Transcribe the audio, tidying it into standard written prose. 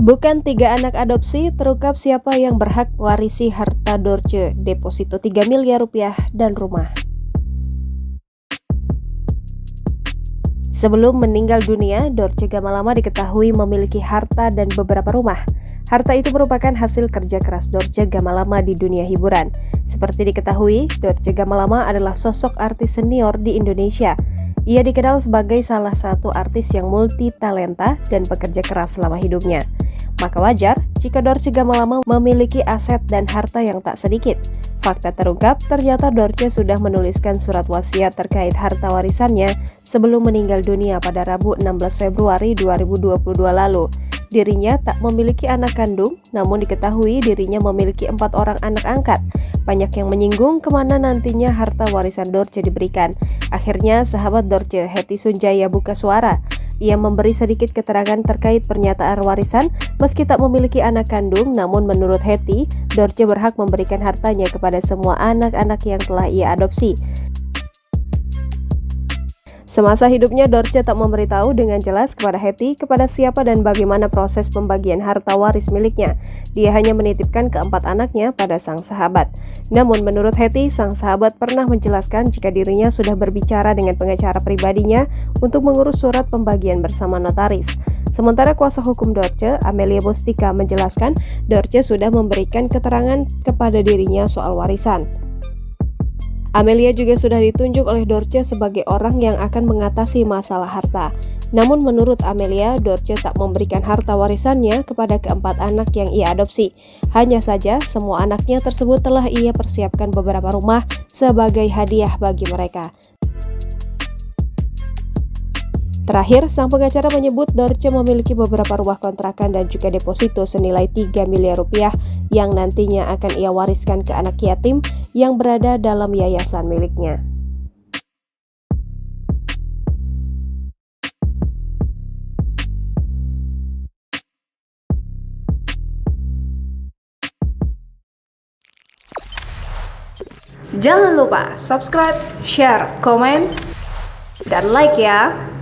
Bukan 3 anak adopsi, terungkap siapa yang berhak mewarisi harta Dorce, deposito 3 miliar rupiah dan rumah. Sebelum meninggal dunia, Dorce Gamalama diketahui memiliki harta dan beberapa rumah. Harta itu merupakan hasil kerja keras Dorce Gamalama di dunia hiburan. Seperti diketahui, Dorce Gamalama adalah sosok artis senior di Indonesia. Ia dikenal sebagai salah satu artis yang multi talenta dan bekerja keras selama hidupnya. Maka wajar jika Dorce Gamalama memiliki aset dan harta yang tak sedikit. Fakta terungkap, ternyata Dorce sudah menuliskan surat wasiat terkait harta warisannya sebelum meninggal dunia pada Rabu 16 Februari 2022 lalu. Dirinya tak memiliki anak kandung, namun diketahui dirinya memiliki 4 orang anak angkat. Banyak yang menyinggung kemana nantinya harta warisan Dorce diberikan. Akhirnya, sahabat Dorce, Hetty Sunjaya, buka suara. Ia memberi sedikit keterangan terkait pernyataan warisan. Meski tak memiliki anak kandung, namun menurut Hetty, Dorce berhak memberikan hartanya kepada semua anak-anak yang telah ia adopsi. Semasa hidupnya, Dorce tak memberitahu dengan jelas kepada Hetty kepada siapa dan bagaimana proses pembagian harta waris miliknya. Dia hanya menitipkan ke 4 anaknya pada sang sahabat. Namun menurut Hetty, sang sahabat pernah menjelaskan jika dirinya sudah berbicara dengan pengacara pribadinya untuk mengurus surat pembagian bersama notaris. Sementara kuasa hukum Dorce, Amelia Bostika, menjelaskan Dorce sudah memberikan keterangan kepada dirinya soal warisan. Amelia juga sudah ditunjuk oleh Dorce sebagai orang yang akan mengatasi masalah harta. Namun menurut Amelia, Dorce tak memberikan harta warisannya kepada ke-4 anak yang ia adopsi. Hanya saja, semua anaknya tersebut telah ia persiapkan beberapa rumah sebagai hadiah bagi mereka. Terakhir, sang pengacara menyebut Dorce memiliki beberapa rumah kontrakan dan juga deposito senilai 3 miliar rupiah yang nantinya akan ia wariskan ke anak yatim yang berada dalam yayasan miliknya. Jangan lupa subscribe, share, komen, dan like ya!